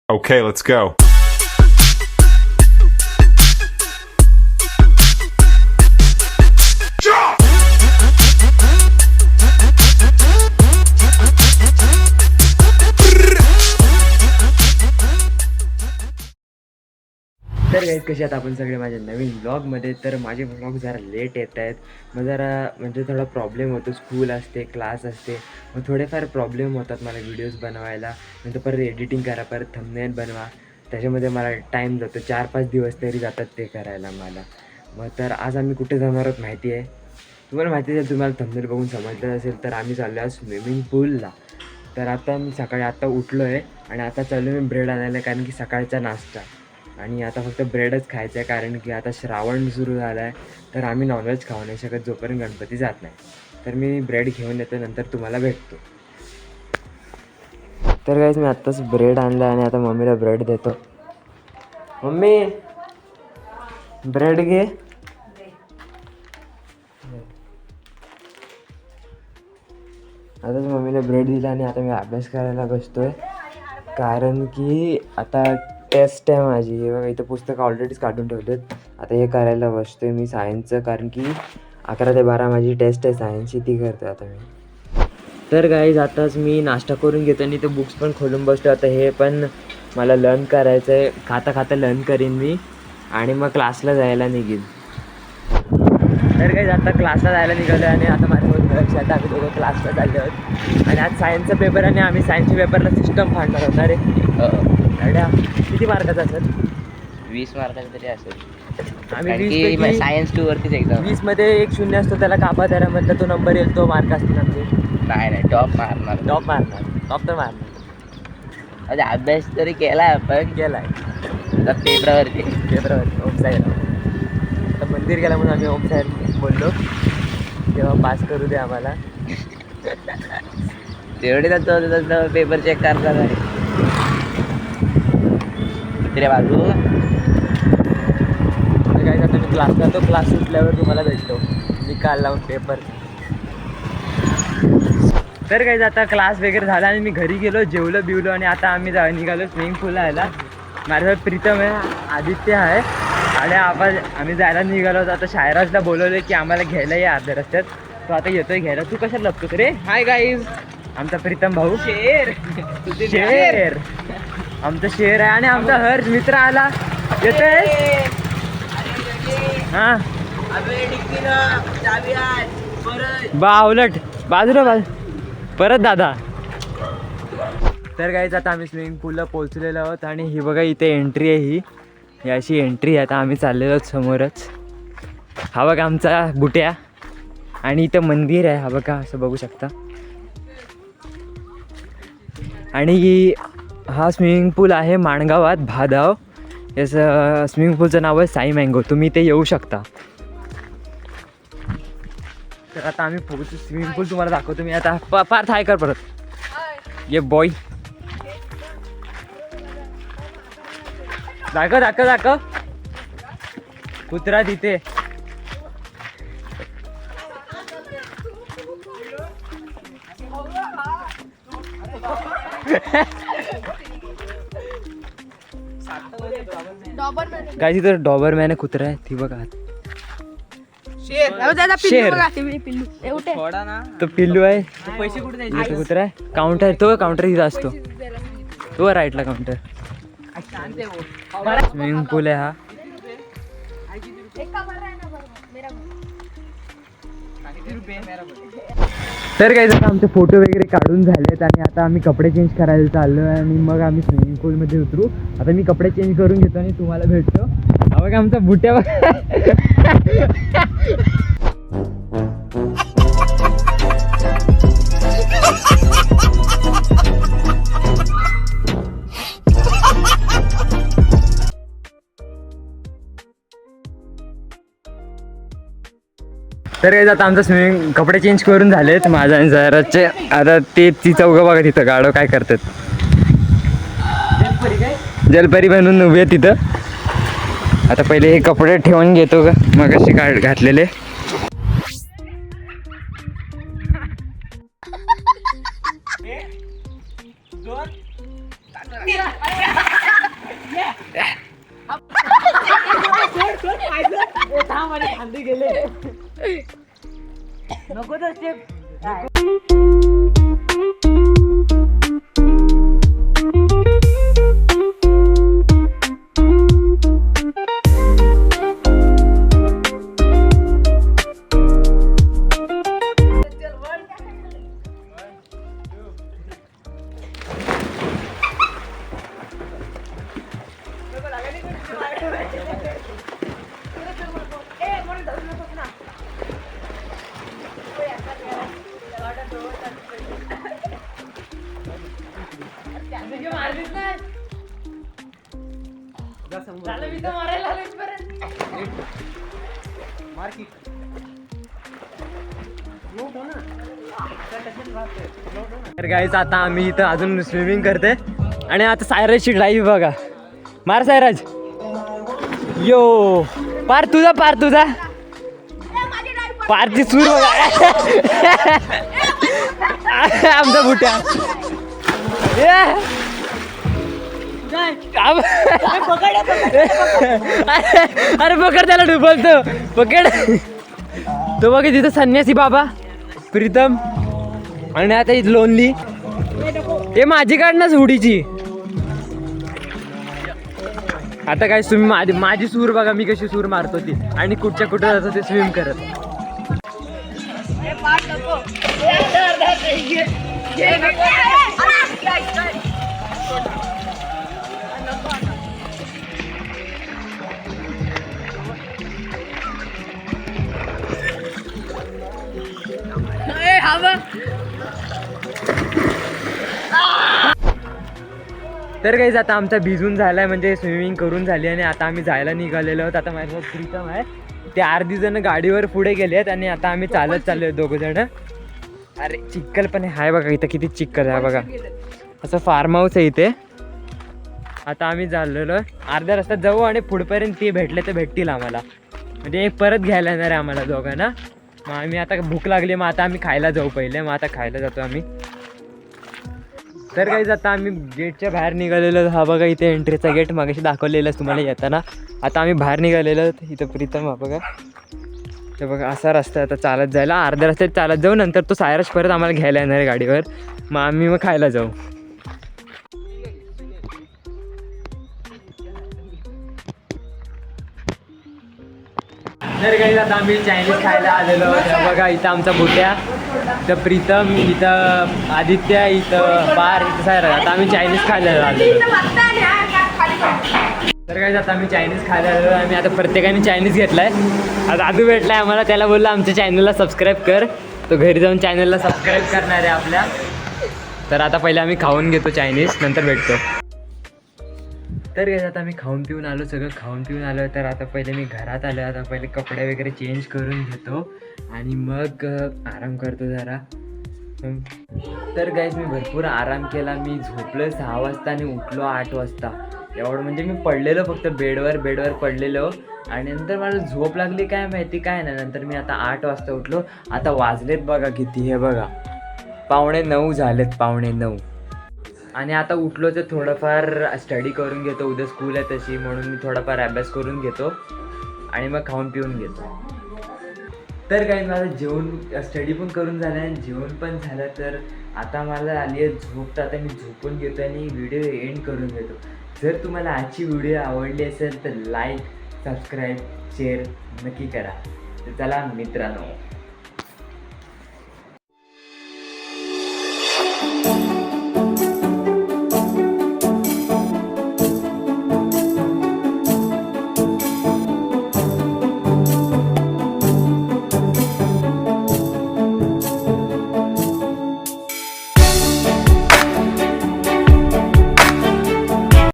Okay, let's go. तर guys कसे आहात आपण सगळे माझ्या नवीन व्लॉगमध्ये. तर माझे व्लॉग जरा लेट येत आहेत. मग जरा म्हणजे थोडा प्रॉब्लेम होतो. स्कूल असते, क्लास असते, मग थोडेफार प्रॉब्लेम होतात मला व्हिडिओज बनवायला. नंतर परत एडिटिंग करा, परत थंबनेल बनवा. त्याच्यामध्ये मला टाईम जातो, 4-5 दिवस तरी जातात ते करायला मला. मग तर आज आम्ही कुठे जाणार आहोत माहिती आहे तुम्हाला? माहिती आहे, तुम्हाला थंबनेल बघून समजलं असेल तर आम्ही चाललो आहे स्विमिंग पूलला. तर आता मी सकाळी आत्ता उठलो आहे आणि आता चाललो मी ब्रेड आणायला, कारण की सकाळचा नाश्ता. आणि आता फक्त ब्रेडच खायचं आहे, कारण की आता श्रावण सुरू झाला आहे. तर आम्ही नॉनव्हेज खाऊ नाही शकत जोपर्यंत गणपती जात नाही. तर मी ब्रेड घेऊन येतो, नंतर तुम्हाला भेटतो. तर गाईज मी आत्ताच ब्रेड आणला आणि आता मम्मीला ब्रेड देतो. मम्मी ब्रेड घे. आताच मम्मीला ब्रेड दिला आणि आता मी अभ्यास करायला बसतो आहे, कारण की आता टेस्ट आहे माझी. हे बघा, इथं पुस्तकं ऑलरेडीच काढून ठेवलेत. आता हे करायला बसतो आहे मी सायन्सचं, कारण की 11 ते 12 माझी टेस्ट आहे सायन्सची, ती करतो आता मी. तर गाईज आताच मी नाश्ता करून घेतो आणि ते बुक्स पण खोलून बसतो. आता हे पण मला लर्न करायचं आहे, खाता खाता लर्न करीन मी आणि मग क्लासला जायला निघेन. तर गाईज आता क्लासला जायला निघालो आणि आता माझ्यासोबत लक्ष आता आम्ही दोघं क्लासला चाललो आहोत. आणि आज सायन्सचा पेपर आणि आम्ही सायन्सच्या पेपरला सिस्टम फाडणार होणार आहे. गाड्या किती मार्काचा असेल? 20 मार्काचा तरी असेल. आम्ही 20 सायन्स 2 वरतीच एकदम 20मध्ये एक शून्य असतो, त्याला कापा त्याला म्हटलं तो नंबर येईल, तो मार्क असतील आमचे. नाही टॉप मारणार. टॉप तर मारणार. म्हणजे अभ्यास तरी केला आपण गेला आहे पेपरावरती. ओम साहेब. आता मंदिर गेला म्हणून आम्ही ओम साहेब बोललो, तेव्हा पास करू दे आम्हाला. तेवढे तर पेपर चेक करणार आहे तिथे बाजू. काय आता मी क्लास जातो, क्लास सुटल्यावर तुम्हाला भेटतो निकाल लावून पेपर. तर काय आता क्लास वगैरे झाला आणि मी घरी गेलो, जेवलो बिवलो आणि आता आम्ही निघालो स्विमिंग पूलला यायला. माझ्यासोबत प्रीतम आहे, आदित्य आहे आणि आम्ही जायला निघालो. आता शायराजला बोलवलं की आम्हाला घ्यायला या अर्ध्या रस्त्यात. तो आता येतोय घ्यायला. तू कशाला लपतोस रे? हाय गाईज, आमचा प्रीतम भाऊ शेर आमचा शेर आहे आणि आमचा हर्ष मित्र आला. येतोय हां उलट बाजूला परत दादा. तर गाईज आता आम्ही स्विमिंग पूलला पोहोचलेलो आहोत आणि ही बघा इथे एंट्री आहे. ही अशी एंट्री आहे. आता आम्ही चाललेलो आहोत समोरच. हा बघा आमचा बुट्या आणि इथं मंदिर आहे. हा बघा असं बघू शकता. आणि हा स्विमिंग पूल आहे माणगावात भादाव. याचं स्विमिंग पूलचं नाव आहे साई मँगो. तुम्ही इथे येऊ शकता. तर आता आम्ही पोहोचू स्विमिंग पूल, तुम्हाला दाखवतो मी आता. पार्थ हाय कर परत. ये बॉय दाखव कुत्रा तिथे. काय तिथं डॉबरमॅन आहे, कुत्रा आहे ती बघा. शेर तो पिल्लू आहे. पैसे कुठे द्यायचे? कुत्रा आहे. काउंटर, तो काउंटर तिथं असतो, तो राईटला काउंटर. स्विमिंग पूल आहे हा. तर काही आता आमचे फोटो वगैरे काढून झालेत आणि आता आम्ही कपडे चेंज करायला चाललो आहे आणि मग आम्ही स्विमिंग पूलमध्ये उतरू. आता मी कपडे चेंज करून घेतो आणि तुम्हाला भेटतो. हा बघा आमचा बुट्या बघा. तर काय आता आमचं स्विमिंग कपडे चेंज करून झालेत माझा आणि जराचे. आता ते ती चौघं बघा तिथं गाडो काय करतात. जलपरी बनून उभे तिथं. आता पहिले हे कपडे ठेवून घेतो का मग असे घातलेले. दोन माझे खांदे गेले. नको तर स्टेप. तर गाईज आता आम्ही इथं अजून स्विमिंग करते आणि आता सायराजची ड्राईव्ह बघा. मार सायराज. यो पार तुझा पारची सूर बघा. आमचा बुट्या. अरे पकड त्याला डुबलतो. पकड तो बघ तिथं संन्यासी बाबा प्रीतम आणि आता ही लोनली. हे माझी काढणार हुडीची. आता काय तुम्ही माझी सूर बघा मी कशी सूर मारतो ती आणि कुठच्या कुठं जातो ते स्विम करत. तर काही आता आमचा भिजून झालाय म्हणजे स्विमिंग करून झाली आणि आता आम्ही जायला निघालेलो आहोत. आता माझ्यासोबत प्रीतम आहे. ते अर्धी जण गाडीवर पुढे गेले आहेत आणि आता आम्ही चालत चाललोय दोघं जण. अरे चिक्कल पण आहे बघा इथं किती चिक्कल आहे बघा. असं फार्म हाऊस आहे इथे. आता आम्ही चाललेलो अर्ध्या रस्त्यात जाऊ आणि पुढपर्यंत ते भेटले तर भेटतील आम्हाला. म्हणजे एक परत घ्यायला येणार आहे आम्हाला दोघांना. मग आम्ही आता भूक लागली मग आता आम्ही खायला जाऊ पहिले. मग आता खायला जातो आम्ही. तर काही आता आम्ही गेटच्या बाहेर निघालेलो. हा बघा इथे एंट्रीचा गेट मागाशी दाखवलेलाच तुम्हाला येताना. आता आम्ही बाहेर निघालेलो इथं प्रीतम हा बघा. तर बघा असा रस्ता आता चालत जायला. अर्ध्या रस्त्यात चालत जाऊ नंतर तो सायराज परत आम्हाला घ्यायला येणार आहे गाडीवर. मग आम्ही खायला जाऊ. तर काही आता आम्ही चायनीज खायला आलेलो आहोत. बघा इथं आमचा बुट्या, इथं प्रीतम, इथं आदित्य, इथं पार, इथं सायराज. आता आम्ही चायनीज खायला आलेलो. तर काही आता आम्ही चायनीज खायला आलेलो. आम्ही आता प्रत्येकाने चायनीज घेतलाय. आता दादू भेटलाय आम्हाला. त्याला बोलला आमच्या चॅनलला सबस्क्राईब कर. तो घरी जाऊन चॅनलला सबस्क्राईब करणार आहे आपल्या. तर आता पहिले आम्ही खाऊन घेतो चायनीज नंतर भेटतो. तर काय आता मी खाऊन पिऊन आलो. सगळं खाऊन पिऊन आलो. तर आता पहिले मी घरात आलो. आता पहिले कपडे वगैरे चेंज करून घेतो आणि मग आराम करतो जरा. तर गाईज मी भरपूर आराम केला. मी झोपलो 6 वाजता आणि उठलो 8 वाजता. एवढं म्हणजे मी पडलेलो फक्त बेडवर पडलेलो आणि नंतर मला झोप लागली काय माहिती काय नाही. नंतर मी आता 8 वाजता उठलो. आता वाजलेत बघा किती. हे बघा 8:45 झालेत 8:45. आणि आता उठलो तर थोडंफार स्टडी करून घेतो. उद्या स्कूल आहे तशी म्हणून मी थोडाफार अभ्यास करून घेतो आणि मग खाऊन पिऊन घेतो. तर काही माझं जेवण स्टडी पण करून झालं आणि जेवण पण झालं. तर आता मला आली आहे झोप. तर आता मी झोपून घेतो आणि व्हिडिओ एंड करून घेतो. जर तुम्हाला आजची व्हिडिओ आवडली असेल तर लाईक, सबस्क्राईब, शेअर नक्की करा. तर चला मित्रांनो.